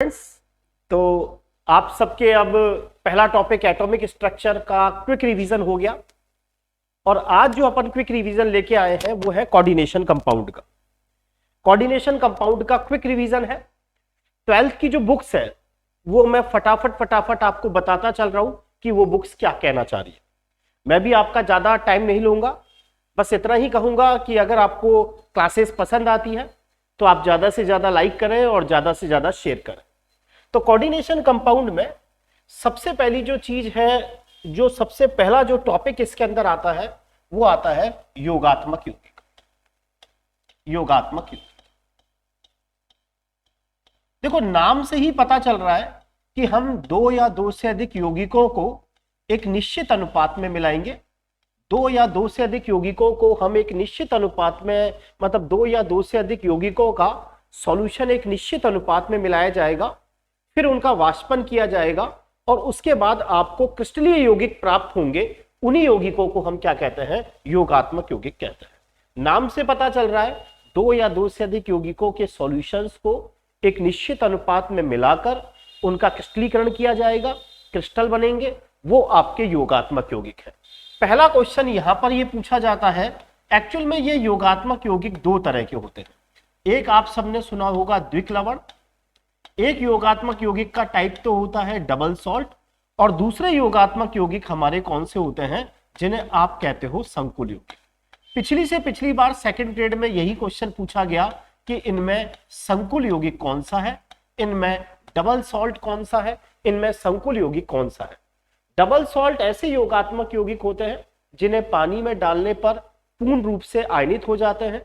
Friends, तो आप सबके अब पहला टॉपिक एटॉमिक स्ट्रक्चर का क्विक रिवीजन हो गया और आज जो अपन क्विक रिवीजन लेके आए हैं वो है कोऑर्डिनेशन कंपाउंड का। कोऑर्डिनेशन कंपाउंड का क्विक रिवीजन है। 12th की जो बुक्स है वो मैं फटाफट आपको बताता चल रहा हूं कि वो बुक्स क्या कहना चाह रही है। मैं भी आपका ज्यादा टाइम नहीं लूंगा, बस इतना ही कहूंगा कि अगर आपको क्लासेस पसंद आती है तो आप ज्यादा से ज्यादा लाइक करें और ज्यादा से ज्यादा शेयर करें। तो कोऑर्डिनेशन कंपाउंड में सबसे पहली जो चीज है, जो सबसे पहला जो टॉपिक इसके अंदर आता है वो आता है योगात्मक यौगिक। योगात्मक यौगिक, देखो नाम से ही पता चल रहा है कि हम दो या दो से अधिक यौगिकों को एक निश्चित अनुपात में मिलाएंगे। दो या दो से अधिक यौगिकों को हम एक निश्चित अनुपात में, मतलब दो या दो से अधिक यौगिकों का सॉल्यूशन एक निश्चित अनुपात में मिलाया जाएगा, फिर उनका वाष्पन किया जाएगा और उसके बाद आपको क्रिस्टलीय यौगिक प्राप्त होंगे। उन्हीं यौगिकों को हम क्या कहते हैं? योगात्मक यौगिक कहते हैं। नाम से पता चल रहा है दो या दो से अधिक यौगिकों के सॉल्यूशंस को एक निश्चित अनुपात में मिलाकर उनका क्रिस्टलीकरण किया जाएगा, क्रिस्टल बनेंगे, वो आपके योगात्मक यौगिक है। पहला क्वेश्चन यहां पर यह पूछा जाता है, एक्चुअल में ये योगात्मक यौगिक दो तरह के होते हैं। एक आप सबने सुना होगा द्विक लवण, एक योगात्मक यौगिक का टाइप तो होता है डबल सॉल्ट, और दूसरे योगात्मक यौगिक हमारे कौन से होते हैं जिन्हें आप कहते हो संकुल यौगिक। पिछली से पिछली बार सेकंड ग्रेड में यही क्वेश्चन पूछा गया कि इनमें संकुल यौगिक कौन सा है, इनमें डबल सॉल्ट कौन सा है, इनमें संकुल यौगिक कौन सा है। डबल सॉल्ट ऐसे योगात्मक यौगिक होते हैं जिन्हें पानी में डालने पर पूर्ण रूप से आयनित हो जाते हैं,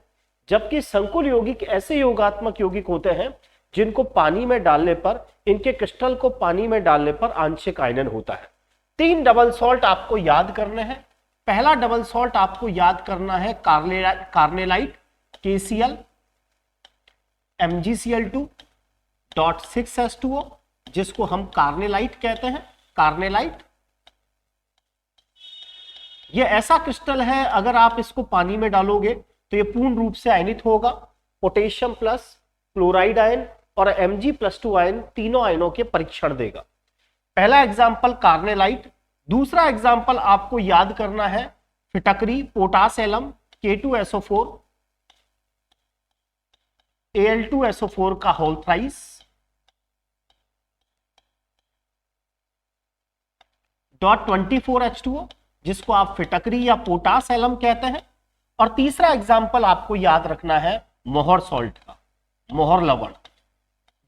जबकि संकुल यौगिक ऐसे योगात्मक यौगिक होते हैं जिनको पानी में डालने पर, इनके क्रिस्टल को पानी में डालने पर आंशिक आयनन होता है। तीन डबल सॉल्ट आपको याद करने हैं। पहला डबल सॉल्ट आपको याद करना है कार्नेलाइट KCl MgCl2.6H2O, जिसको हम कार्नेलाइट कहते हैं। कार्नेलाइट ये ऐसा क्रिस्टल है, अगर आप इसको पानी में डालोगे तो ये पूर्ण रूप से आयनित होगा। पोटेशियम प्लस क्लोराइड आयन और Mg+2 आयन तीनों आयनों के परीक्षण देगा। पहला एग्जाम्पल कार्नेलाइट। दूसरा एग्जाम्पल आपको याद करना है फिटकरी, पोटास एलम K2SO4 Al2SO4 का होल थ्राइस .24H2O, जिसको आप फिटकरी या पोटास एलम कहते हैं। और तीसरा एग्जाम्पल आपको याद रखना है मोहर सॉल्ट का, मोहर लवण,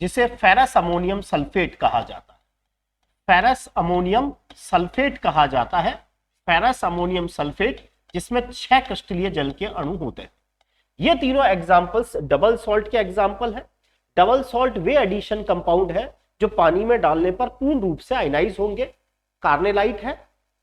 जिसे फेरस अमोनियम सल्फेट कहा जाता है। फेरस अमोनियम सल्फेट कहा जाता है। फेरस अमोनियम सल्फेट, जिसमें 6 क्रिस्टलीय जल के अणु होते हैं। ये तीनों एग्जाम्पल्स डबल सॉल्ट के एग्जाम्पल है। डबल सॉल्ट वे एडिशन कंपाउंड है जो पानी में डालने पर पूर्ण रूप से आयनाइज होंगे। कार्नेलाइट है,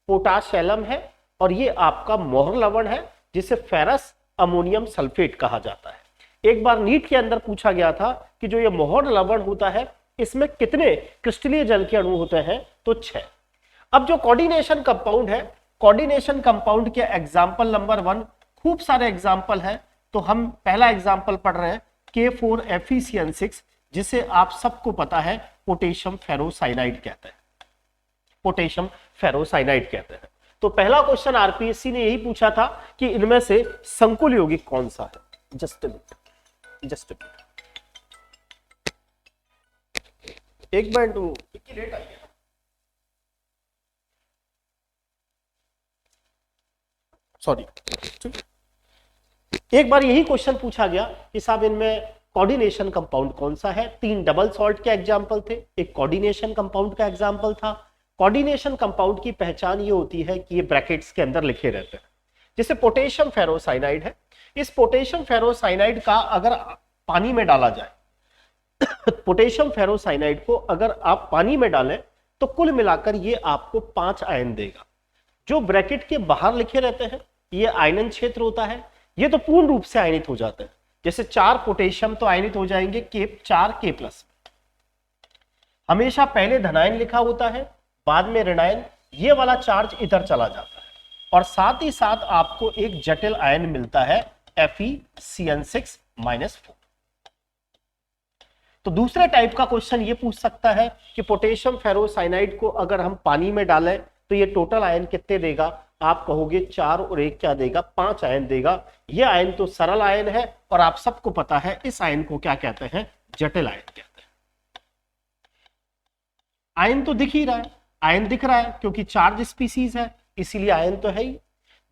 पोटाशियम है, और ये आपका मोहर लवण है जिसे फेरस अमोनियम सल्फेट कहा जाता है। एक बार नीट के अंदर पूछा गया था कि जो ये मोहर लवण होता है इसमें कितने क्रिस्टलीय जल के अणु होते हैं, तो 6। अब जो कोऑर्डिनेशन कंपाउंड है, कोऑर्डिनेशन कंपाउंड के एग्जांपल नंबर 1, खूब सारे एग्जांपल हैं, तो हम पहला एग्जांपल पढ़ रहे हैं K4FeCN6, जिसे आप सबको पता है पोटेशियम फेरोसाइनाइड कहते हैं। पोटेशियम फेरोसाइनाइड कहते हैं। तो पहला क्वेश्चन आरपीएससी ने यही पूछा था कि इनमें से संकुल यौगिक कौन सा है। जस्ट एक मिनट लेट आई है। सॉरी, एक बार यही क्वेश्चन पूछा गया कि साहब इनमें कोऑर्डिनेशन कंपाउंड कौन सा है। 3 डबल सॉल्ट के एग्जाम्पल थे, एक कोऑर्डिनेशन कंपाउंड का एग्जाम्पल था। कोऑर्डिनेशन कंपाउंड की पहचान ये होती है कि ये ब्रैकेट्स के अंदर लिखे रहते हैं। जैसे पोटेशियम फेरोसाइनाइड है, इस पोटेशियम फेरोसाइनाइड का अगर पानी में डाला जाए पोटेशियम फेरोसाइनाइड को अगर आप पानी में डालें तो कुल मिलाकर ये आपको 5 आयन देगा। जो ब्रैकेट के बाहर लिखे रहते हैं ये आयनन क्षेत्र होता है, ये तो पूर्ण रूप से आयनित हो जाते हैं। जैसे 4 पोटेशियम तो आयनित हो जाएंगे K4K+। हमेशा पहले धनायन लिखा होता है, बाद में ऋणायन। ये वाला चार्ज इधर चला जाता है और साथ ही साथ आपको एक जटिल आयन मिलता है FeCN6-4। तो दूसरे टाइप का क्वेश्चन ये पूछ सकता है कि पोटेशियम फेरोसाइनाइड को अगर हम पानी में डालें तो ये टोटल आयन कितने देगा? आप कहोगे 4 और 1 क्या देगा? 5 आयन देगा। ये आयन तो सरल आयन है और आप सबको पता है इस आयन को क्या कहते हैं? जटिल आयन कहते हैं। आयन तो दिख ही रहा है, आयन दिख रहा है क्योंकि चार्ज स्पीसीज है, इसीलिए आयन तो है ही।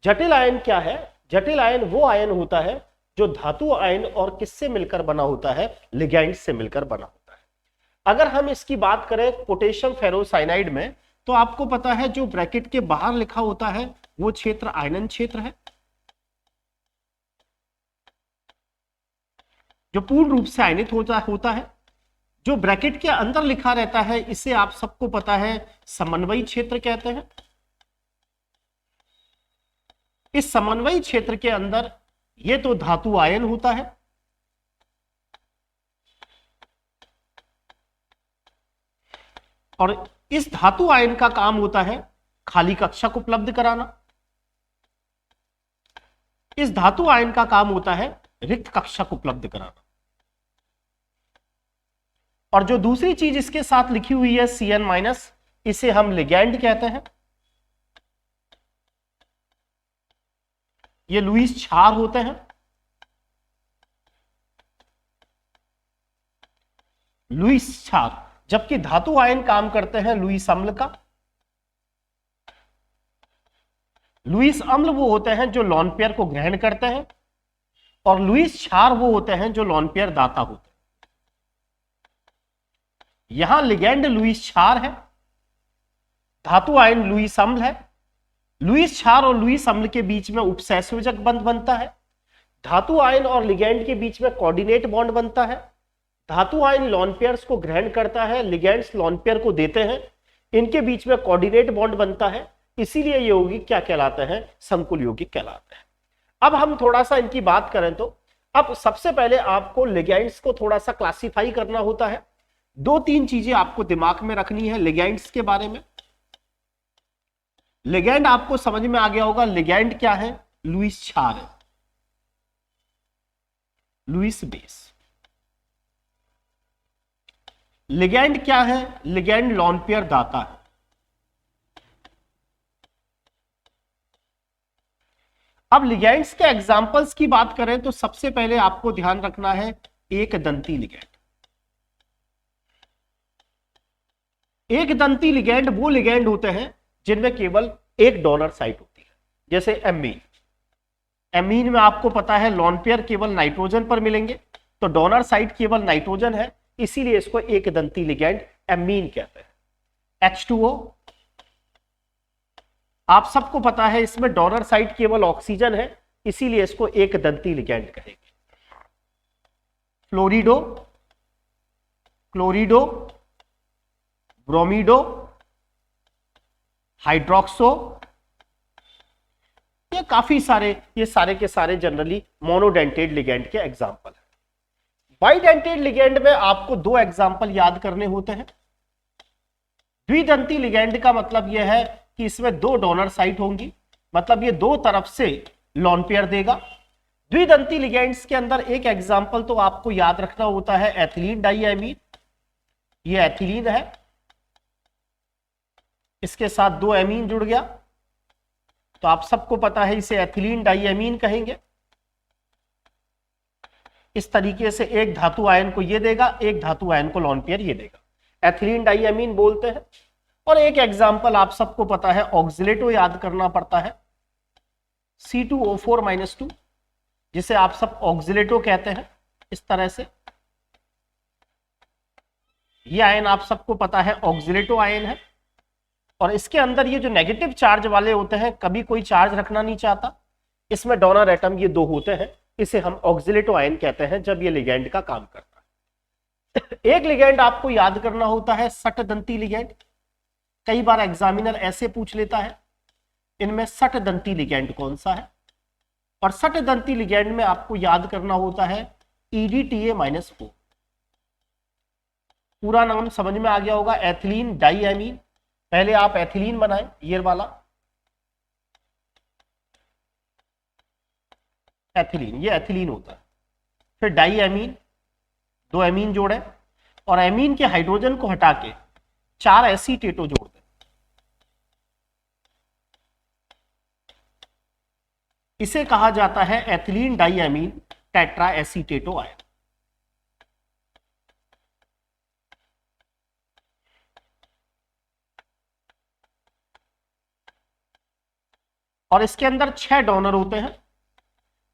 जटिल आयन क्या है? जटिल आयन वो आयन होता है जो धातु आयन और किससे मिलकर बना होता है? लिगैंड से मिलकर बना होता है। अगर हम इसकी बात करें पोटेशियम फेरोसाइनाइड में, तो आपको पता है जो ब्रैकेट के बाहर लिखा होता है वो क्षेत्र आयनन क्षेत्र है, जो पूर्ण रूप से आयनित होता है। जो ब्रैकेट के अंदर लिखा रहता है इसे आप सबको पता है समन्वयी क्षेत्र कहते हैं। इस समन्वयी क्षेत्र के अंदर ये तो धातु आयन होता है, और इस धातु आयन का काम होता है खाली कक्षक उपलब्ध कराना। इस धातु आयन का काम होता है रिक्त कक्षक उपलब्ध कराना। और जो दूसरी चीज इसके साथ लिखी हुई है Cn-, इसे हम लिगैंड कहते हैं। ये लुईस क्षार होते हैं। लुईस क्षार, जबकि धातु आयन काम करते हैं लुईस अम्ल का। लुईस अम्ल वो होते हैं जो लॉन पेयर को ग्रहण करते हैं, और लुईस क्षार वो होते हैं जो लॉन पेयर दाता होते हैं। यहां लिगैंड लुईस क्षार है, धातु आयन लुईस अम्ल है। लुईस क्षार और लुईस अम्ल के बीच में उपसहसंयोजक बंध बनता है। धातु आयन और लिगैंड के बीच में कोऑर्डिनेट बॉन्ड बनता है। धातु आयन लॉन पेयर्स को ग्रहण करता है, लिगैंड्स लॉन पेयर को देते हैं। इनके बीच में कोऑर्डिनेट बॉन्ड बनता है, इसीलिए ये यौगिक क्या कहलाते हैं? संकुल यौगिक कहलाते हैं। अब हम थोड़ा सा इनकी बात करें तो अब सबसे पहले आपको लिगैंड्स को थोड़ा सा क्लासिफाई करना होता है। 2-3 चीजें आपको दिमाग में रखनी है लिगैंड्स के बारे में। लिगैंड आपको समझ में आ गया होगा, लिगैंड क्या है? लुईस क्षार है, लुईस बेस। लिगैंड क्या है? लिगैंड लॉन पेयर दाता है। अब लिगैंड्स के एग्जांपल्स की बात करें तो सबसे पहले आपको ध्यान रखना है एक दंती लिगैंड। एक दंती लिगैंड वो लिगैंड होते हैं जिनमें केवल एक डोनर साइट होती है, जैसे एमीन। एमीन में आपको पता है लॉन पेयर केवल नाइट्रोजन पर मिलेंगे, तो डोनर साइट केवल नाइट्रोजन है, इसीलिए इसको एक दंती लिगैंड एमीन कहते हैं। H2O आप सबको पता है इसमें डोनर साइट केवल ऑक्सीजन है, इसीलिए इसको एक दंती लिगैंड कहेंगे। फ्लोरिडो, क्लोरिडो, ब्रोमीडो, हाइड्रोक्सो, ये काफी सारे, ये सारे के सारे जनरली मोनोडेंटेड लिगैंड के एग्जाम्पल है। बाइडेंटेड लिगैंड में आपको 2 एग्जाम्पल याद करने होते हैं। द्विदंती लिगैंड का मतलब यह है कि इसमें 2 डोनर साइट होंगी, मतलब ये 2 तरफ से लॉन पेयर देगा। द्विदंती लिगैंड्स के अंदर एक एग्जाम्पल तो आपको याद रखना होता है एथिलीन डाइएमीन। ये एथिलीन है, इसके साथ 2 एमीन जुड़ गया, तो आप सबको पता है इसे एथिलीन डाइएमीन कहेंगे। इस तरीके से एक धातु आयन को ये देगा, एक धातु आयन को लॉन पेयर ये देगा, एथिलीन डाइएमीन बोलते हैं। और एक एग्जाम्पल आप सबको पता है ऑक्सिलेटो याद करना पड़ता है, C2O4-2, जिसे आप सब ऑक्सिलेटो कहते हैं। इस तरह से ये आयन आप सबको पता है ऑक्सिलेटो आयन है, और इसके अंदर ये जो नेगेटिव चार्ज वाले होते हैं, कभी कोई चार्ज रखना नहीं चाहता, इसमें डोनर एटम ये 2 होते हैं, इसे हम ऑक्सिलेटो आयन कहते हैं जब ये लिगैंड का काम करता है। एक लिगैंड आपको याद करना होता है सटदंती लिगैंड। कई बार एग्जामिनर ऐसे पूछ लेता है इनमें सटदंती लिगैंड कौन सा है, और सटदंती लिगैंड में आपको याद करना होता है EDTA-4। पूरा नाम समझ में आ गया होगा, एथिलीन डाइएमीन। पहले आप एथिलीन बनाएं, ये वाला एथिलीन, ये एथिलीन होता है। फिर डाइएमीन, 2 एमीन जोड़े, और एमीन के हाइड्रोजन को हटा के 4 एसीटेटो जोड़ दें। इसे कहा जाता है ethylene diamine tetra acetato ion. और इसके अंदर 6 डोनर होते हैं,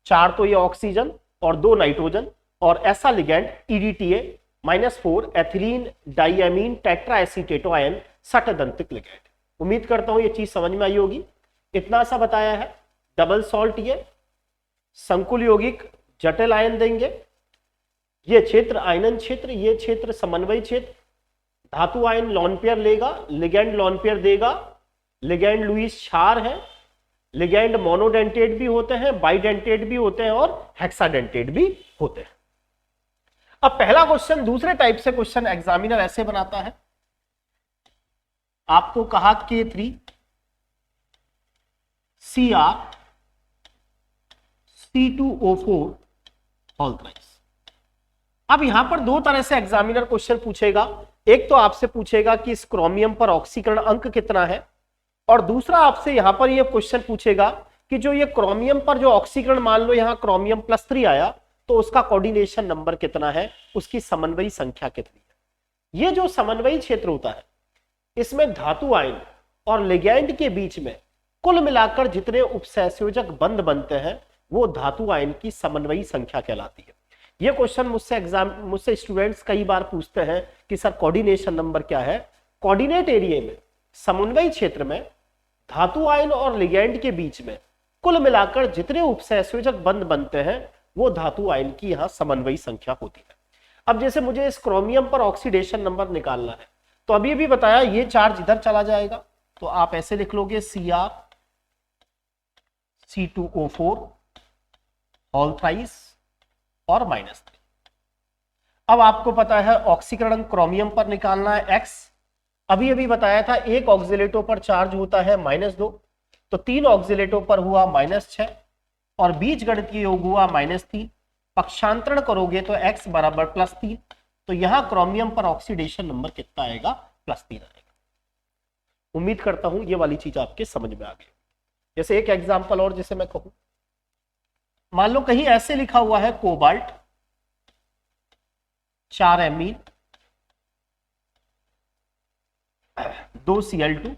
4 तो ये ऑक्सीजन और 2 नाइट्रोजन, और ऐसा ligand EDTA -4 ethylene diamine tetra acetato ion सटदंतिक लिगेंड। उम्मीद करता हूं ये चीज समझ में आई होगी। इतना सा बताया है। डबल सॉल्ट ये संकुल यौगिक जटिल आयन देंगे, ये क्षेत्र आयनन क्षेत्र, ये क्षेत्र समन्वय क्षेत्र। धातु आयन लॉन पेयर लेगा, लिगेंड लॉन पेयर देगा, लिगेंड लुईस क्षार है, लिगेंड मोनोडेंटेट भी होते हैं, बाइडेंटेट भी होते हैं और हेक्साडेंटेट भी होते हैं। अब पहला क्वेश्चन दूसरे टाइप से क्वेश्चन एग्जामिनर ऐसे बनाता है, आपको कहा K3 Cr C2O4 whole thrice. अब यहां पर दो तरह से एग्जामिनर क्वेश्चन पूछेगा। एक तो आपसे पूछेगा कि इस क्रोमियम पर ऑक्सीकरण अंक कितना है, और दूसरा आपसे यहां पर यह क्वेश्चन पूछेगा कि जो ये क्रोमियम पर जो ऑक्सीकरण, मान लो यहां क्रोमियम +3 आया, तो उसका कोऑर्डिनेशन नंबर कितना है, उसकी समन्वयी संख्या कितनी है। ये जो समन्वयी क्षेत्र होता है, इसमें धातु आयन और लिगैंड के बीच में कुल मिलाकर जितने उपसहसंयोजक बंध बनते हैं वो धातु आयन की समन्वयी संख्या कहलाती है। ये क्वेश्चन मुझसे स्टूडेंट्स कई बार पूछते हैं कि सर कोऑर्डिनेशन नंबर क्या है। कोऑर्डिनेट एरिया में, समन्वयी क्षेत्र में धातु आयन और लिगैंड के बीच में कुल मिलाकर जितने उपसहसंयोजक बंध बनते हैं वो धातु आयन की यहां समन्वयी संख्या होती है। अब जैसे मुझे इस क्रोमियम पर ऑक्सीडेशन नंबर निकालना है, तो अभी भी बताया ये चार्ज इधर चला जाएगा, तो आप ऐसे लिख लोगे Cr C2O4 होल थ्राइस और -3। अब आपको पता है ऑक्सीकरण क्रोमियम पर निकालना है X। अभी अभी बताया था एक ऑक्सीलेटो पर चार्ज होता है -2, तो 3 ऑक्सीलेटो पर हुआ -6 और बीज गणितीय योग हुआ -3। पक्षांतरण करोगे तो x बराबर +3, तो यहां क्रोमियम पर ऑक्सीडेशन नंबर कितना आएगा, +3 आएगा। उम्मीद करता हूं ये वाली चीज आपके समझ में आ गई। जैसे एक एग्जांपल और जैसे मैं कहूं, मान लो कहीं ऐसे लिखा हुआ है कोबाल्ट 4 एमीन 2 Cl2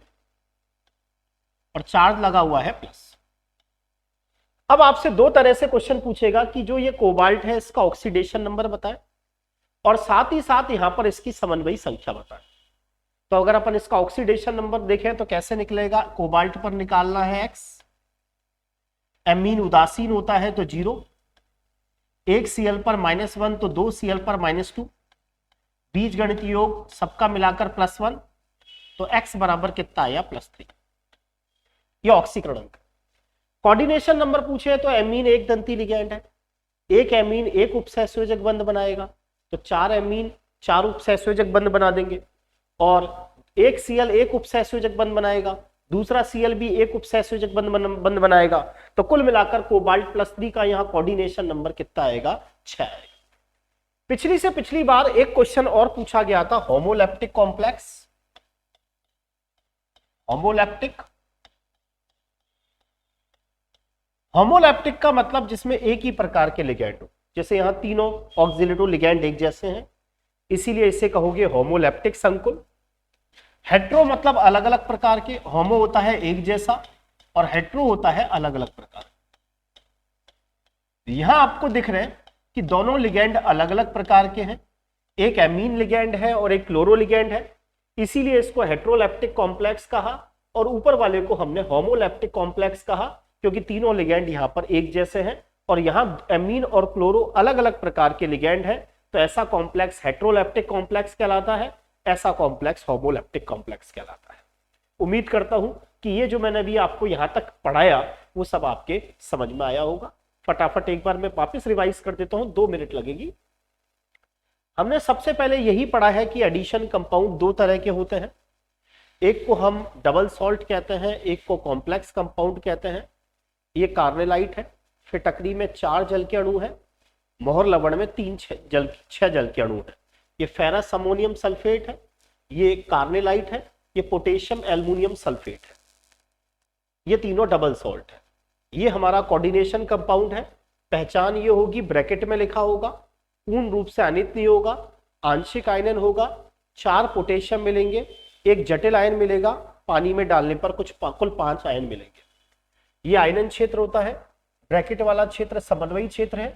और चार्ज लगा हुआ है प्लस। अब आपसे दो तरह से क्वेश्चन पूछेगा कि जो ये कोबाल्ट है इसका ऑक्सीडेशन नंबर बताएं और साथ ही साथ यहां पर इसकी समन्वयी संख्या बताएं। तो अगर अपन इसका ऑक्सीडेशन नंबर देखें तो कैसे निकलेगा, कोबाल्ट पर निकालना है x, एमीन उदासीन होता है तो 0, 1 Cl पर -1 तो 2 Cl पर -2, बीज गणितीय योग सबका मिलाकर +1, तो x बराबर कितना आया, +3। ये ऑक्सीकरण अंक। कोऑर्डिनेशन नंबर पूछे तो एमीन एक दंती लिगैंड है, एक एमीन एक उपसहसंयोजक बंध बनाएगा, तो 4 एमीन 4 उपसहसंयोजक बंध बना देंगे, और एक Cl एक उपसहसंयोजक बंध बनाएगा, दूसरा Cl भी एक उपसहसंयोजक बंध बनाएगा, तो कुल मिलाकर कोबाल्ट +3 का यहां कोऑर्डिनेशन नंबर कितना आएगा, 6 आएगा। पिछली से पिछली बार एक क्वेश्चन और पूछा गया था, होमोलैप्टिक कॉम्प्लेक्स। होमोलैप्टिक का मतलब जिसमें एक ही प्रकार के लिगैंड हो, जैसे यहां तीनों ऑक्सीलेटो लिगैंड एक जैसे हैं, इसीलिए इसे कहोगे होमोलैप्टिक संकुल। हेट्रो मतलब अलग अलग प्रकार के, होमो होता है एक जैसा और हेट्रो होता है अलग अलग प्रकार। यहां आपको दिख रहे हैं कि दोनों लिगैंड अलग अलग प्रकार के हैं, एक एमीन लिगैंड है और एक क्लोरो लिगैंड है, इसीलिए इसको हेट्रोलैप्टिक कॉम्प्लेक्स कहा, और ऊपर वाले को हमने होमोलैप्टिक कॉम्प्लेक्स कहा, क्योंकि तीनों लिगैंड यहां पर एक जैसे हैं और यहां एमीन और क्लोरो अलग अलग प्रकार के लिगैंड है, तो ऐसा कॉम्प्लेक्स हेट्रोलैप्टिक कॉम्प्लेक्स कहलाता है, ऐसा कॉम्प्लेक्स होमोलैप्टिक कॉम्प्लेक्स कहलाता है। उम्मीद करता हूं कि ये जो मैंने अभी आपको यहां तक पढ़ाया वो सब आपके समझ में आया होगा। फटाफट एक बार मैं वापस रिवाइज कर देता हूं, 2 मिनट लगेगी। हमने सबसे पहले यही पढ़ा है कि एडिशन कंपाउंड दो तरह के होते हैं, एक को हम डबल सॉल्ट कहते हैं, एक को कॉम्प्लेक्स कंपाउंड कहते हैं। ये कार्नेलाइट है, फिटकरी में 4 जल के अणु है, मोहर लवण में 6 जल के अणु है। ये फेरस अमोनियम सल्फेट है, ये कार्नेलाइट है, ये पोटेशियम एल्युमिनियम सल्फेट है। ये तीनों डबल सॉल्ट है। ये हमारा कोऑर्डिनेशन कंपाउंड है। पहचान ये होगी, ब्रैकेट में लिखा होगा, पूर्ण रूप से आयनित नहीं होगा, आंशिक आयनन होगा, 4 पोटेशियम मिलेंगे, एक जटिल आयन मिलेगा, पानी में डालने पर कुल 5 आयन मिलेंगे। ये आयनन क्षेत्र होता है। ब्रैकेट वाला क्षेत्र समन्वयी क्षेत्र है।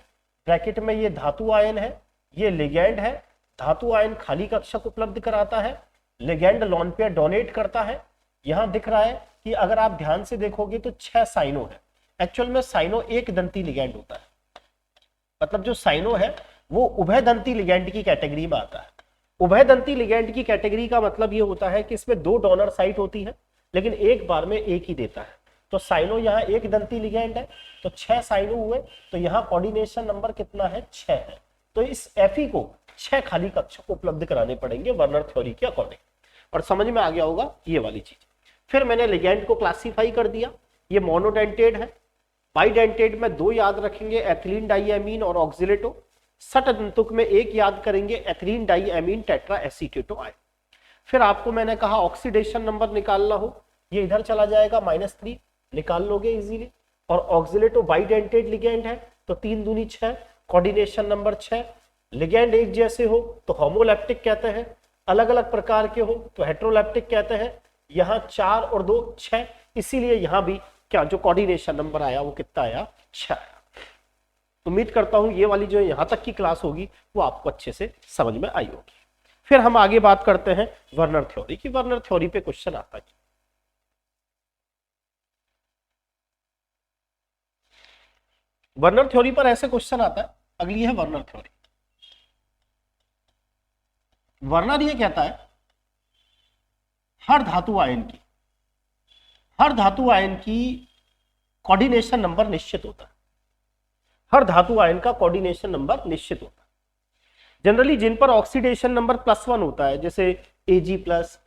ब्रैकेट में ये धातु आयन है, ये लिगैंड है। धातु आयन खाली कक्षक उपलब्ध कराता है, लिगैंड लोन पेयर डोनेट करता है। यहां दिख रहा है कि अगर आप ध्यान से देखोगे तो 6 साइनो है। एक्चुअल में साइनो एक दंती लिगैंड होता है, मतलब जो साइनो है वो उभय दंती लिगैंड की कैटेगरी में आता है। उभय दंती लिगैंड की कैटेगरी का मतलब ये होता है कि इसमें 2 डोनर साइट होती है, लेकिन एक बार में एक ही देता है। तो साइनो यहाँ एक दंती लिगैंड है, तो 6 साइनो हुए, तो यहाँ कोऑर्डिनेशन नंबर कितना है, 6 है। तो इस Fe को 6 खाली कक्षक उपलब्ध कराने पड़ेंगे वर्नर थ्योरी के अकॉर्डिंग। और समझ में आ गया होगा ये वाली चीज। फिर मैंने लिगैंड को क्लासीफाई कर दिया। ये मोनोडेंटेड है। बाइडेंटेड में 2 याद रखेंगे, एथिलीन डाइएमीन और ऑक्सिलेटो। सटदंतुक में 1 याद करेंगे, ethylene diamine tetra acetato ion. फिर आपको मैंने कहा ऑक्सीडेशन नंबर निकालना हो, ये इधर चला जाएगा, -3 निकाल लोगे इजीली। और ऑक्सिलेटो बाइडेंटेड लिगैंड है, तो 3 दूनी 6, कोऑर्डिनेशन नंबर 6। लिगैंड एक जैसे हो तो होमोलैप्टिक कहते हैं, अलग अलग प्रकार के हो तो हेट्रोलैप्टिक कहते हैं। यहाँ 4 और 2 6, इसीलिए यहाँ भी क्या जो कोऑर्डिनेशन नंबर आया वो कितना आया, 6 आया। उम्मीद करता हूं ये वाली जो यहां तक की क्लास होगी वो आपको अच्छे से समझ में आई होगी। फिर हम आगे बात करते हैं वर्नर थ्योरी की। वर्नर थ्योरी पे क्वेश्चन आता है। वर्नर थ्योरी पर ऐसे क्वेश्चन आता है। अगली है वर्नर थ्योरी। वर्नर ये कहता है हर धातु आयन की कोऑर्डिनेशन नंबर निश्चित होता है। हर धातु आयन का कोऑर्डिनेशन नंबर निश्चित होता है। जनरली जिन पर ऑक्सीडेशन नंबर +1 होता है, जैसे Ag+,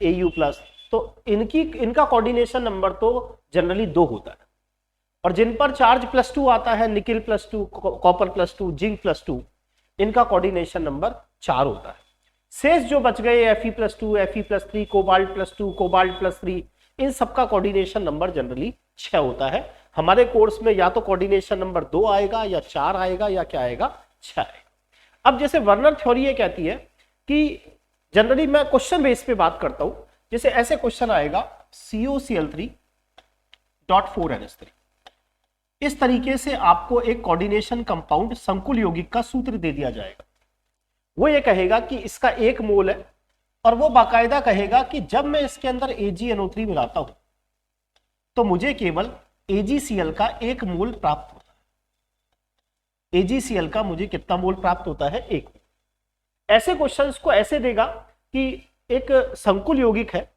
Au+, तो इनका कोऑर्डिनेशन नंबर तो जनरली 2 होता है। और जिन पर चार्ज +2 आता है, निकिल +2, कॉपर +2, जिंक +2, इनका कोऑर्डिनेशन नंबर 4 होता है। शेष जो बच गए Fe+2, Fe+3, कोबाल्ट +2, कोबाल्ट +3, इन सबका कोऑर्डिनेशन नंबर जनरली 6 होता है। हमारे कोर्स में या तो कोऑर्डिनेशन नंबर 2 आएगा, या 4 आएगा, या क्या आएगा, 6 आएगा। अब जैसे वर्नर थ्योरी ये कहती है कि जनरली मैं क्वेश्चन बेस पे बात करता हूं। जैसे ऐसे क्वेश्चन आएगा COCl3.4NH3, इस तरीके से आपको एक कोऑर्डिनेशन कंपाउंड संकुल यौगिक का सूत्र दे दिया जाएगा। वो ये कहेगा कि इसका 1 मोल है, और वो बाकायदा कहेगा कि जब मैं इसके अंदर AgNO3 मिलाता हूं तो मुझे केवल AgCl का 1 मोल प्राप्त होता है। AgCl का मुझे कितना मोल प्राप्त होता है, 1 मोल। ऐसे क्वेश्चंस को ऐसे देगा कि एक संकुल यौगिक है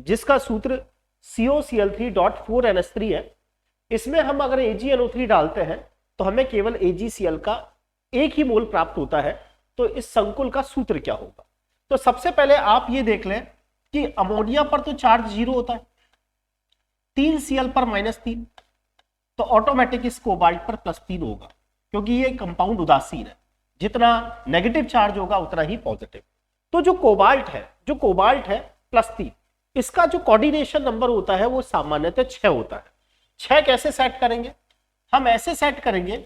जिसका सूत्र COCl3.4NH3 है। इसमें हम अगर AgNO3 डालते हैं तो हमें केवल AgCl का 1 ही मोल प्राप्त होता है। तो इस संकुल का सूत्र क्या होगा? तो सबसे पहले आप ये देख लें कि अमोनिया पर तो चार्ज 0 होता है, 3Cl पर -3, तो ऑटोमेटिक इस कोबाल्ट पर +3 होगा, क्योंकि ये कंपाउंड उदासीन है। जितना नेगेटिव चार्ज होगा उतना ही पॉजिटिव। तो जो कोबाल्ट है +3, इसका जो कोऑर्डिनेशन नंबर होता है वो सामान्यतः 6 होता है। 6 कैसे सेट करेंगे? हम ऐसे सेट करेंगे,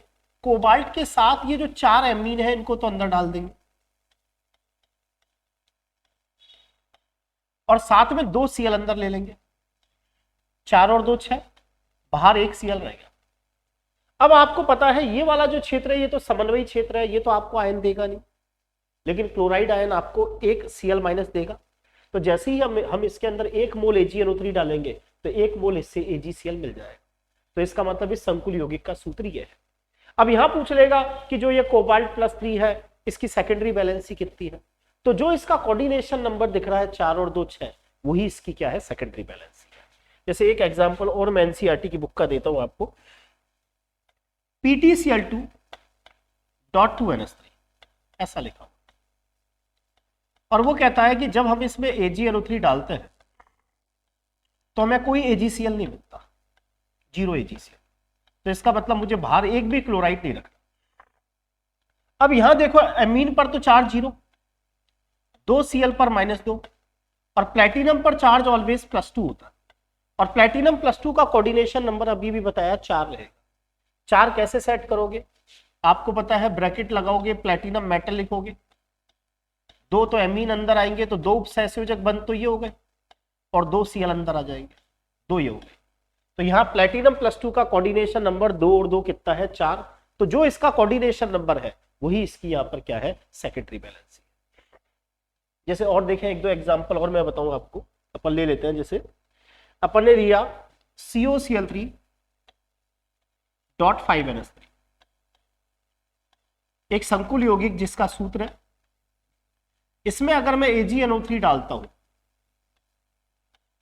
कोबाल्ट के साथ ये जो 4 एमीन है इनको तो अंदर डाल देंगे, और साथ में 2 Cl अंदर ले लेंगे। 4 और 2 6, बाहर 1 Cl रहेगा। अब आपको पता है ये वाला जो क्षेत्र है ये तो समन्वयी क्षेत्र है, ये तो आपको आयन देगा नहीं, लेकिन क्लोराइड आयन आपको 1 Cl- देगा। तो जैसे ही हम इसके अंदर 1 मोल AgNO3 डालेंगे तो 1 मोल इससे AgCl मिल जाएगा। तो इसका मतलब इस संकुल यौगिक का सूत्र ये है। अब यहां पूछ लेगा कि जो ये कोबाल्ट +3 है इसकी सेकेंडरी वैलेंसी कितनी है? तो जो इसका कोऑर्डिनेशन नंबर दिख रहा है 4 और 2 6, वही इसकी क्या है, सेकेंडरी वैलेंसी है। जैसे एक एग्जांपल और मैं NCERT की बुक का देता हूं आपको, PtCl2.2NH3 ऐसा लिखा, और वो कहता है कि जब हम इसमें AgNO3 डालते हैं तो हमें कोई AgCl नहीं मिलता, 0 AgCl। तो इसका मतलब मुझे बाहर एक भी क्लोराइड नहीं रखना। अब यहां देखो एमीन पर तो चार्ज 0, 2Cl पर -2, और प्लेटिनम पर चार्ज ऑलवेज +2 होता है, और प्लेटिनम +2 का कोऑर्डिनेशन नंबर अभी भी बताया 4 रहेगा। 4 कैसे सेट करोगे, आपको पता है ब्रैकेट लगाओगे, प्लेटिनम मेटल लिखोगे, 2 तो एमीन अंदर आएंगे तो 2 उपसहसंयोजक बंद तो ये हो गए, और 2Cl अंदर आ जाएंगे, 2 ये हो गए। तो यहाँ प्लेटिनम +2 का कोऑर्डिनेशन नंबर 2 और 2 कितना है 4, तो जो इसका कोऑर्डिनेशन नंबर है वही इसकी यहाँ पर क्या है सेकेंडरी बैलेंस। जैसे और देखें एक दो एग्जांपल और मैं बताऊं आपको, अपन ले लेते हैं। जैसे अपन ने लिया COCl3.5NH3, एक संकुल यौगिक जिसका सूत्र है, इसमें अगर मैं AgNO3 डालता हूं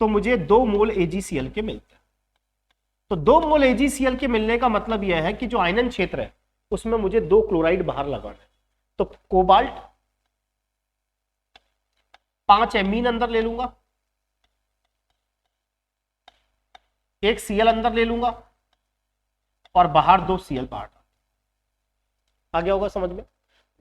तो मुझे 2 मोल AgCl के मिलते हैं। तो 2 मोल AgCl के मिलने का मतलब यह है कि जो आयनन क्षेत्र है उसमें मुझे 2 क्लोराइड बाहर लगाना है। तो कोबाल्ट 5 एमीन अंदर ले लूंगा, 1 Cl अंदर ले लूंगा, और बाहर 2 Cl बाहर। आ गया होगा समझ में?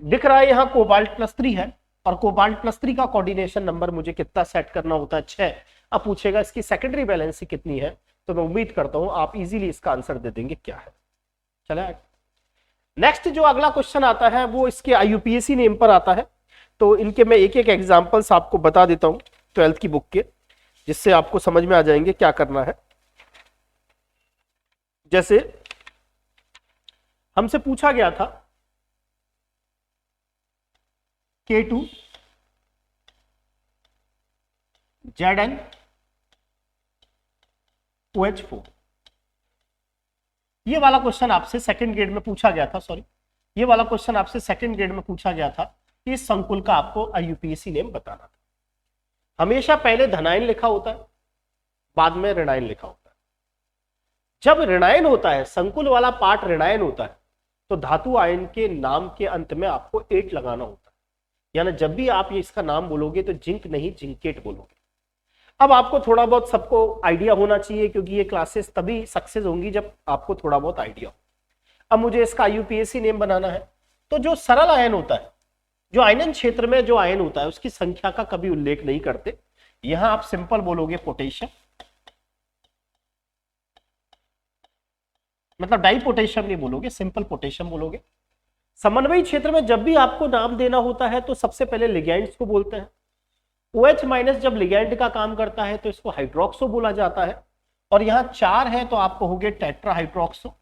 दिख रहा है यहां कोबाल्ट +3 है, और कोबाल्ट +3 का कोऑर्डिनेशन नंबर मुझे कितना सेट करना होता है 6। अब पूछेगा इसकी सेकेंडरी बैलेंसी कितनी है, तो मैं उम्मीद करता हूं आप इजीली इसका आंसर दे देंगे क्या है। चले नेक्स्ट जो अगला क्वेश्चन आता है वो इसके IUPAC नेम पर आता है। तो इनके मैं एक एक एग्जांपल्स आपको बता देता हूं 12th की बुक के, जिससे आपको समझ में आ जाएंगे क्या करना है। जैसे हमसे पूछा गया था K2 ZnOH4, ये वाला क्वेश्चन आपसे सेकंड ग्रेड में पूछा गया था। सॉरी, ये वाला क्वेश्चन आपसे सेकंड ग्रेड में पूछा गया था कि इस संकुल का आपको IUPAC नेम बताना था। हमेशा पहले धनायन लिखा होता है, बाद में ऋणायन लिखा होता है। जब ऋणायन होता है, संकुल वाला पार्ट ऋणायन होता है, तो धातु आयन के नाम के अंत में आपको 8 लगाना होता है। यानी जब भी आप ये इसका नाम बोलोगे तो जिंक नहीं जिंकेट बोलोगे। अब आपको थोड़ा बहुत सबको आइडिया होना चाहिए, क्योंकि ये क्लासेस तभी सक्सेस होंगी जब आपको थोड़ा बहुत आइडिया हो। अब मुझे इसका IUPAC नेम बनाना है। तो जो सरल आयन होता है, जो आयनन क्षेत्र में जो आयन होता है, उसकी संख्या का कभी उल्लेख नहीं करते। यहां आप सिंपल बोलोगे पोटेशियम, मतलब डाई पोटेशियम नहीं बोलोगे, सिंपल पोटेशियम बोलोगे। समन्वयी क्षेत्र में जब भी आपको नाम देना होता है तो सबसे पहले लिगैंड्स को बोलते हैं। OH- जब लिगैंड का काम करता है तो इसको हाइड्रोक्सो बोला जाता है, और यहां 4 है तो आप कहोगे टेट्रा हाइड्रोक्सो।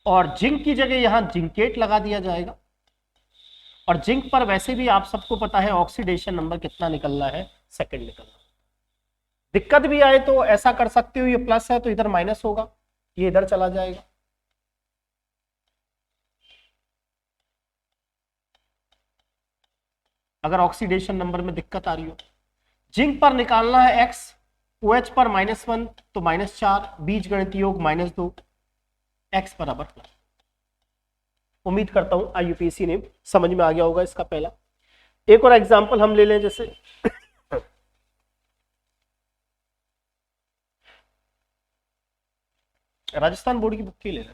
और जिंक की जगह यहां जिंकेट लगा दिया जाएगा। और जिंक पर वैसे भी आप सबको पता है ऑक्सीडेशन नंबर कितना निकलना है, सेकंड निकलना। दिक्कत भी आए तो ऐसा कर सकते हो, ये प्लस है तो इधर माइनस होगा, ये इधर चला जाएगा। अगर ऑक्सीडेशन नंबर में दिक्कत आ रही हो, जिंक पर निकालना है x, OH पर -1 तो -4, बीज गणित योग -2, x बराबर प्लस। उम्मीद करता हूं IUPAC नेम समझ में आ गया होगा इसका पहला। एक और एग्जांपल हम ले लें, जैसे राजस्थान बोर्ड की बुक की ले लें।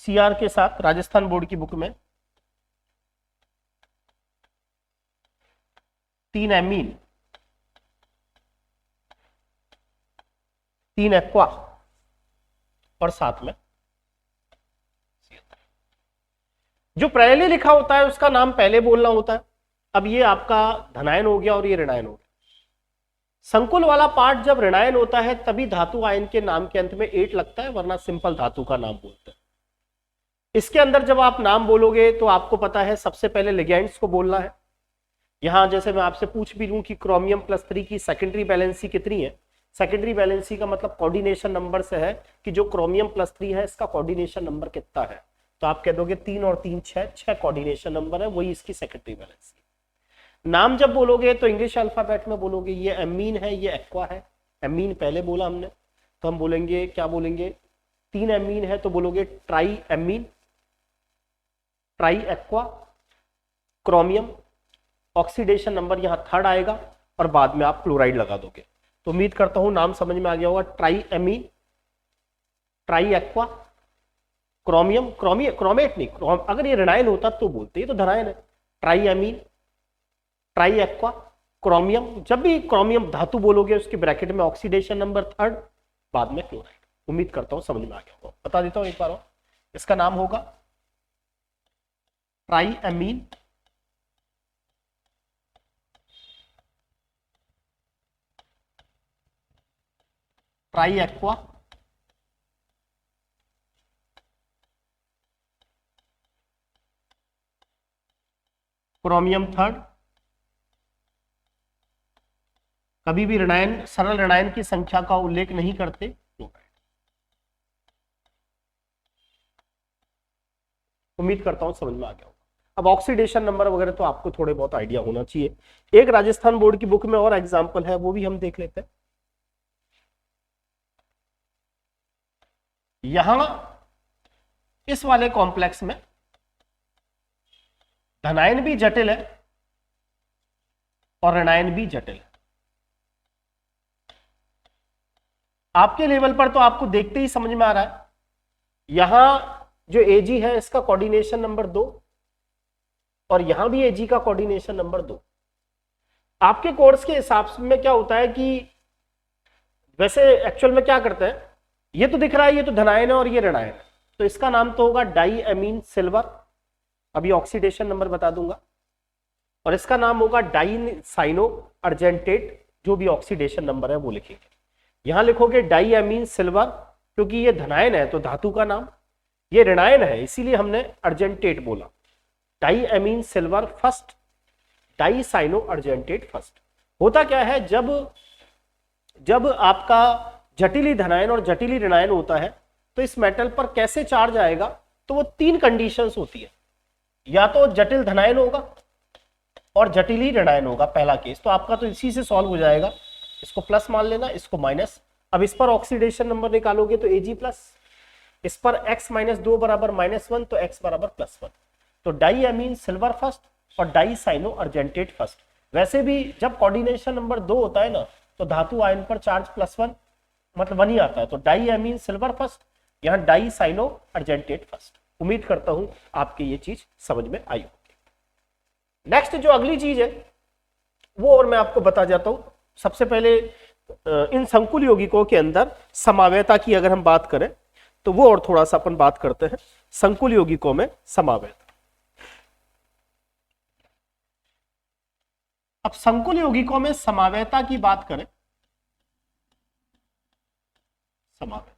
CR के साथ राजस्थान बोर्ड की बुक में 3 एमीन, 3 एक्वा, और साथ में जो पहले लिखा होता है उसका नाम पहले बोलना होता है। अब ये आपका धनायन हो गया और ये ऋणायन हो गया। संकुल वाला पार्ट जब ऋणायन होता है तभी धातु आयन के नाम के अंत में 8 लगता है, वरना सिंपल धातु का नाम बोलते हैं। इसके अंदर जब आप नाम बोलोगे तो आपको पता है सबसे पहले लिगैंड्स को बोलना है। यहां जैसे मैं आपसे पूछ भी लूं कि क्रोमियम +3 की सेकेंडरी बैलेंसी कितनी है, सेकेंडरी बैलेंसी का मतलब कोऑर्डिनेशन नंबर से है कि जो क्रोमियम +3 है इसका कोऑर्डिनेशन नंबर कितना है, तो आप कह दोगे 3 और 3 6 कोऑर्डिनेशन नंबर है, वही इसकी सेकेंडरी बैलेंसी। नाम जब बोलोगे तो इंग्लिश अल्फाबेट में बोलोगे, ये एमीन है, ये एक्वा है। एमीन पहले बोला हमने, तो हम बोलेंगे क्या बोलेंगे, 3 एमीन है तो बोलोगे try amine, try aqua, chromium. Oxidation number यहां 3rd आएगा और बाद में आप क्लोराइड लगा दोगे। तो उम्मीद करता हूं नाम समझ में आ गया होगा, try amine, try aqua, chromium, chromate नहीं, अगर ये ऋणायन होता तो बोलते, ये तो धनायन है। Try amine, try aqua, chromium, जब भी क्रोमियम धातु बोलोगे उसके ब्रैकेट में ऑक्सीडेशन नंबर 3, बाद में क्लोराइड। उम्मीद करता हूं समझ में आ गया होगा, बता देता हूं एक बार और। इसका नाम होगा try amine, try aqua, chromium 3, कभी भी ऋणायन, सरल ऋणायन की संख्या का उल्लेख नहीं करते, क्लोराइड। उम्मीद करता हूं समझ में आ गया होगा। अब ऑक्सीडेशन नंबर वगैरह तो आपको थोड़े बहुत आइडिया होना चाहिए। एक राजस्थान बोर्ड की बुक में और एग्जांपल है, वो भी हम देख लेते हैं। यहां इस वाले कॉम्प्लेक्स में धनायन भी जटिल है और ऋणायन भी जटिल है। आपके लेवल पर तो आपको देखते ही समझ में आ रहा है। यहां जो एजी है इसका कोऑर्डिनेशन नंबर 2 और यहां भी एजी का कोऑर्डिनेशन नंबर 2। आपके कोर्स के हिसाब में क्या होता है कि वैसे एक्चुअल में क्या करते हैं, ये तो दिख रहा है ये तो धनायन है और ये ऋणायन है, तो इसका नाम तो होगा डाई एमीन सिल्वर, अभी ऑक्सीडेशन नंबर बता दूंगा। और इसका नाम होगा डाई साइनो अर्जेंटेट, जो भी ऑक्सीडेशन नंबर है वो लिखेंगे। यहां लिखोगे डाई एमीन सिल्वर, क्योंकि ये धनायन है तो धातु का नाम, ये ऋणायन है इसीलिए हमने अर्जेंटेट बोला। Diamine silver first, dicyano argentate first. होता क्या है, जब आपका जटिली धनायन और जटिली ऋणायन होता है तो इस मेटल पर कैसे चार्ज आएगा, तो वो 3 कंडीशंस होती है। या तो जटिल धनायन होगा और जटिली ऋणायन होगा, पहला केस तो आपका तो इसी से सॉल्व हो जाएगा। इसको प्लस मान लेना, इसको माइनस। अब इस पर ऑक्सीडेशन नंबर निकालोगे तो Ag प्लस, इस पर x माइनस 2 बराबर -1 तो x बराबर +1। तो डाई एमीन सिल्वर फर्स्ट और डाई साइनो अर्जेंटेट फर्स्ट। वैसे भी जब कोऑर्डिनेशन नंबर 2 होता है ना तो धातु आयन पर चार्ज +1 मतलब 1 ही आता है। तो डाई एमीन सिल्वर फर्स्ट, यहां डाई साइनो अर्जेंटेट फर्स्ट। उम्मीद करता हूं आपकी ये चीज समझ में आई होगी। नेक्स्ट जो अगली चीज है वो और मैं आपको बता जाता हूं। सबसे पहले इन संकुल यौगिकों के अंदर समावयता की अगर हम बात करें तो वो और थोड़ा सा अपन बात करते हैं संकुल यौगिकों में समावयता। अब संकुल यौगिकों में समावयता की बात करें, समावयता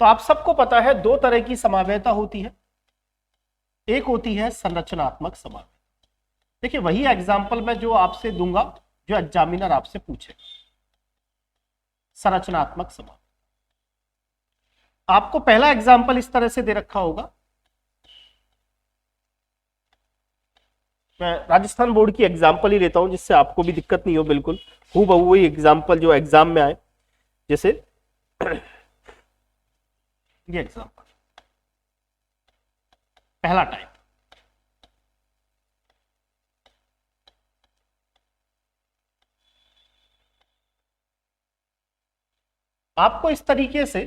तो आप सबको पता है 2 तरह की समावयता होती है। एक होती है संरचनात्मक समावयता। देखिए वही एग्जाम्पल मैं जो आपसे दूंगा जो एग्जामिनर आपसे पूछे। संरचनात्मक समावयता, आपको पहला एग्जाम्पल इस तरह से दे रखा होगा। मैं राजस्थान बोर्ड की एग्जाम्पल ही लेता हूं जिससे आपको भी दिक्कत नहीं हो, बिल्कुल हूबहू वही एग्जाम्पल जो एग्जाम में आए। जैसे ये एग्जाम्पल पहला टाइप, आपको इस तरीके से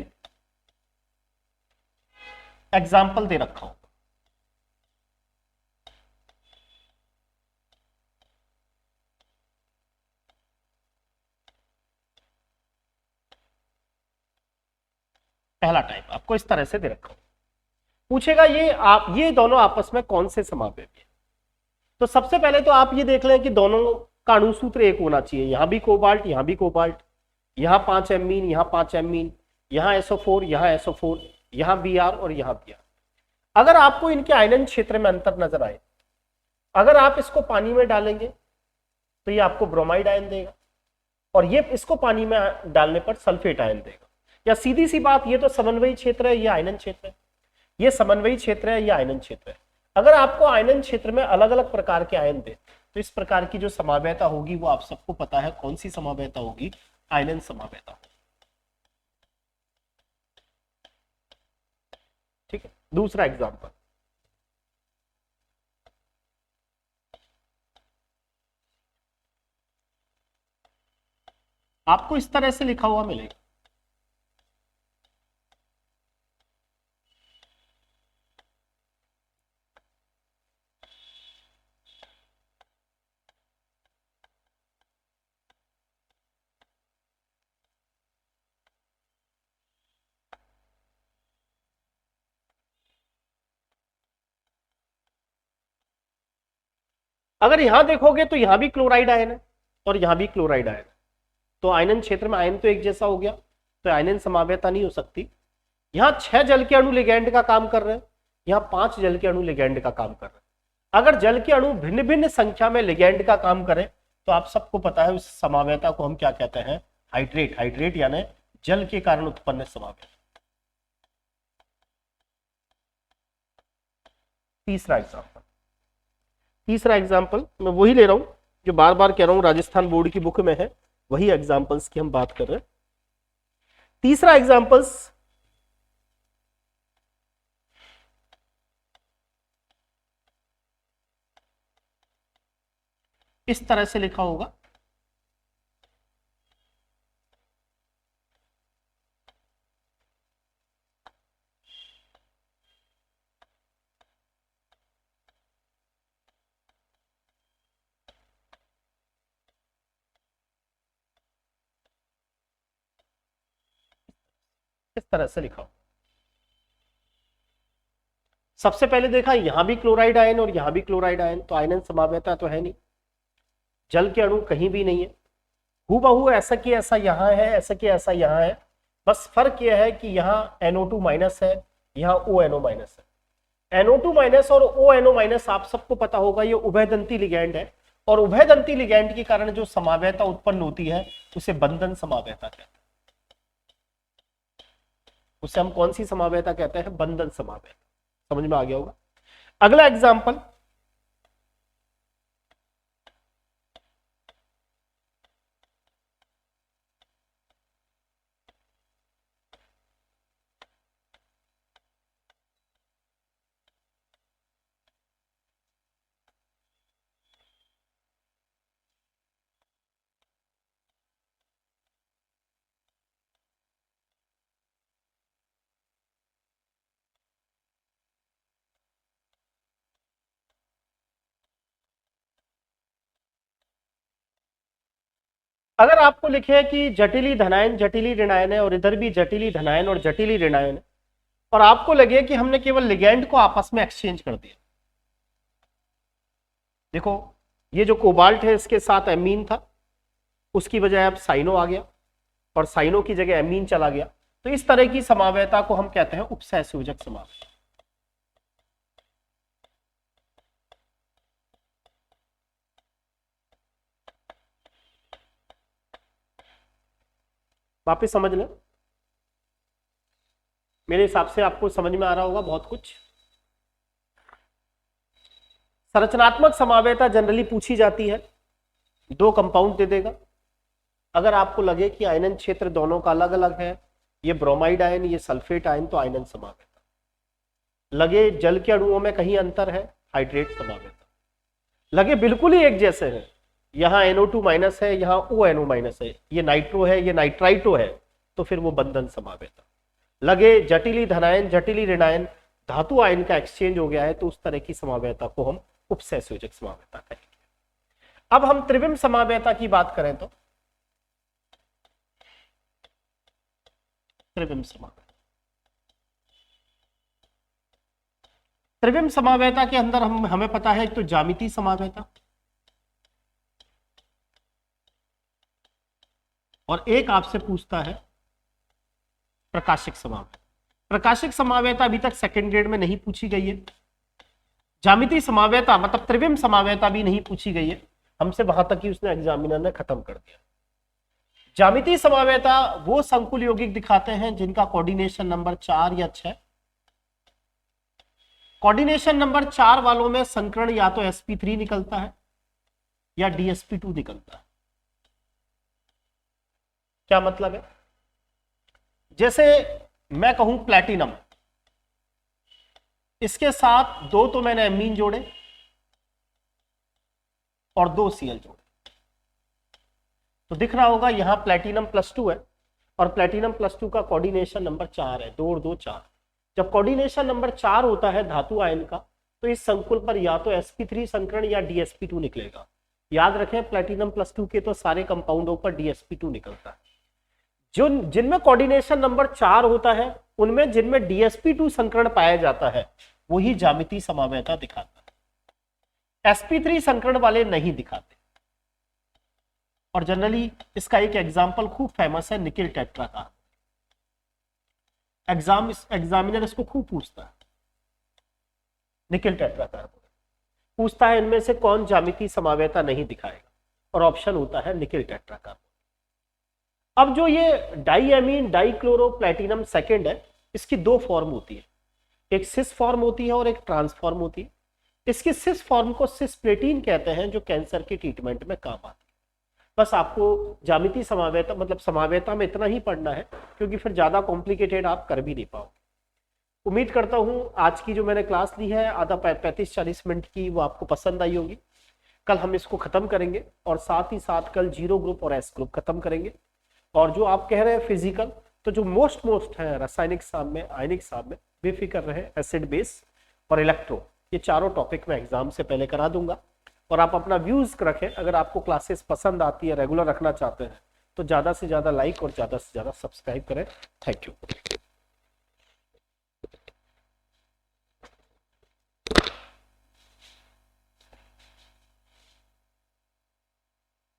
एग्जाम्पल दे रखा हो। पहला टाइप आपको इस तरह से दे रखा हो, पूछेगा ये दोनों आपस में कौन से समावयवी है। तो सबसे पहले तो आप ये देख लें कि दोनों का अणुसूत्र एक होना चाहिए। यहां भी कोबाल्ट, यहां भी कोबाल्ट, यहां 5 एमीन, यहां 5 एमीन, यहां SO4, यहां SO4, यहां Br और यहां Br। अगर आपको इनके आयनन क्षेत्र में अंतर नजर आए, अगर आप इसको पानी में डालेंगे तो ये आपको ब्रोमाइड आयन देगा और ये इसको पानी में डालने पर सल्फेट आयन देगा। या सीधी सी बात, ये तो समन्वयी क्षेत्र है, ये आयनन क्षेत्र है, ये समन्वयी क्षेत्र है, ये आयनन क्षेत्र है। अगर आपको आयनन क्षेत्र में अलग अलग प्रकार के आयन दे तो इस प्रकार की जो समावयता होगी वो आप सबको पता है कौन सी समावयता होगी, आयनन समावयता। ठीक है, दूसरा एग्जांपल, आपको इस तरह से लिखा हुआ मिलेगा। अगर यहां देखोगे तो यहां भी क्लोराइड आयन है और यहां भी क्लोराइड आयन है, तो आयनन क्षेत्र में आयन तो एक जैसा हो गया, तो आयनन समावेता नहीं हो सकती। यहां 6 जल के अणु लिगैंड का काम कर रहे हैं, यहां 5 जल के अणु लिगैंड का काम कर रहे हैं। अगर जल के अणु भिन्न भिन्न संख्या में लिगैंड का काम करें तो आप सबको पता है उस समावेता को हम क्या कहते हैं, हाइड्रेट। हाइड्रेट यानी जल के कारण उत्पन्न समावेता। तीसरा एग्जाम्पल मैं वही ले रहा हूं जो बार बार कह रहा हूं, राजस्थान बोर्ड की बुक में है, वही एग्जाम्पल्स की हम बात कर रहे हैं। तीसरा एग्जाम्पल्स इस तरह से लिखा होगा, इस तरह से लिखा हो। सबसे पहले देखा यहां भी क्लोराइड आयन और यहां भी क्लोराइड आयन, तो आयनन समावेता तो है नहीं, जल के अणु कहीं भी नहीं है, हूबहू ऐसा कि ऐसा यहां है, ऐसा कि ऐसा यहां है। बस फर्क यह है कि यहाँ NO2 माइनस है, यहाँ ONO माइनस है। NO2 माइनस और ONO माइनस आप सबको पता होगा ये उभयदंती लिगैंड है, और उभयदंती लिगैंड के कारण जो समावेता उत्पन्न होती है उसे बंधन समावेता कहते हैं। उसे हम कौन सी समावेता कहते हैं, बंधन समावेता। समझ में आ गया होगा। अगला एग्जाम्पल, अगर आपको लिखे कि जटिली धनायन जटिली ऋणायन है और इधर भी जटिली धनायन और जटिली ऋणायन है, और आपको लगे कि हमने केवल लिगैंड को आपस में एक्सचेंज कर दिया। देखो ये जो कोबाल्ट है इसके साथ एमीन था, उसकी बजाय अब साइनो आ गया और साइनो की जगह एमीन चला गया, तो इस तरह की समावेता को हम कहते हैं उपसहसंयोजक समावेता। वापिस समझ लें, मेरे हिसाब से आपको समझ में आ रहा होगा बहुत कुछ। संरचनात्मक समावेता जनरली पूछी जाती है, 2 कंपाउंड दे देगा। अगर आपको लगे कि आयनन क्षेत्र दोनों का अलग अलग है, ये ब्रोमाइड आयन ये सल्फेट आयन, तो आयनन समावेता। लगे जल के अणुओं में कहीं अंतर है, हाइड्रेट समावेता। लगे बिल्कुल ही एक जैसे हैं, यहाँ NO2 माइनस है यहाँ ONO माइनस है, ये नाइट्रो है ये नाइट्राइटो है, तो फिर वो बंधन समावेता। लगे जटिली धनायन जटिली ऋणायन धातु आयन का एक्सचेंज हो गया है, तो उस तरह की समावेता को हम उपसहसंयोजक समावेता कहेंगे। अब हम त्रिविम समावेता की बात करें तो त्रिविम समावेता, त्रिविम समावेता के अंदर हमें पता है एक तो ज्यामितीय समावेता और एक आपसे पूछता है प्रकाशिक समावेता। प्रकाशिक समावेता अभी तक सेकंड ग्रेड में नहीं पूछी गई है, ज्यामितीय समावेता मतलब त्रिविम समावेता भी नहीं पूछी गई है, हमसे वहां तक ही उसने एग्जामिनर ने खत्म कर दिया। ज्यामितीय समावेता वो संकुल यौगिक दिखाते हैं जिनका कोऑर्डिनेशन नंबर 4 या 6। कोऑर्डिनेशन नंबर 4 वालों में संकरण या तो sp3 निकलता है या dsp2 निकलता है। क्या मतलब है, जैसे मैं कहूं प्लैटिनम, इसके साथ 2 तो मैंने एमीन जोड़े और 2 Cl जोड़े, तो दिख रहा होगा यहां प्लैटिनम +2 है और प्लैटिनम +2 का कोऑर्डिनेशन नंबर 4 है, 2 और 2 4। जब कोऑर्डिनेशन नंबर 4 होता है धातु आयन का, तो इस संकुल पर या तो sp3 संकरण या dsp2 निकलेगा। याद रखें प्लैटिनम +2 के तो सारे कंपाउंडों पर dsp2 निकलता है। जो जिनमें कोऑर्डिनेशन नंबर 4 होता है उनमें जिनमें dsp2 संकरण पाया जाता है वही ज्यामितीय समावेता दिखाता है। sp3 संकरण वाले नहीं दिखाते। और जनरली इसका एक एग्जाम्पल खूब फेमस है, निकिल टेट्रा का। एग्जामिनर इसको खूब पूछता है, निकिल टेट्रा का पूछता है इनमें से कौन ज्यामितीय समवेता नहीं दिखाएगा, और ऑप्शन होता है निकिल टेट्रा का। अब जो ये डाईएमीन डाईक्लोरोप्लेटिनम सेकेंड है, इसकी दो फॉर्म होती है, एक सिस फॉर्म होती है और एक ट्रांस फॉर्म होती है। इसकी सिस फॉर्म को सिस्प्लेटिन कहते हैं, जो कैंसर के ट्रीटमेंट में काम आती है। बस आपको ज्यामितीय समावेता मतलब समावेता में इतना ही पढ़ना है, क्योंकि फिर ज्यादा कॉम्प्लिकेटेड आप कर भी नहीं पाओगे। उम्मीद करता हूं आज की जो मैंने क्लास ली है आधा 35-40 मिनट की, वो आपको पसंद आई होगी। कल हम इसको खत्म करेंगे और साथ ही साथ कल जीरो ग्रुप और एस ग्रुप खत्म करेंगे। और जो आप कह रहे हैं फिजिकल, तो जो मोस्ट है रासायनिक साम में, आयनिक साम में, बेफिक्र रहे, एसिड बेस और इलेक्ट्रो, ये चारों टॉपिक मैं एग्जाम से पहले करा दूंगा। और आप अपना व्यूज रखें, अगर आपको क्लासेस पसंद आती है, रेगुलर रखना चाहते हैं, तो ज्यादा से ज्यादा लाइक और ज्यादा से ज्यादा सब्सक्राइब करें। Thank you.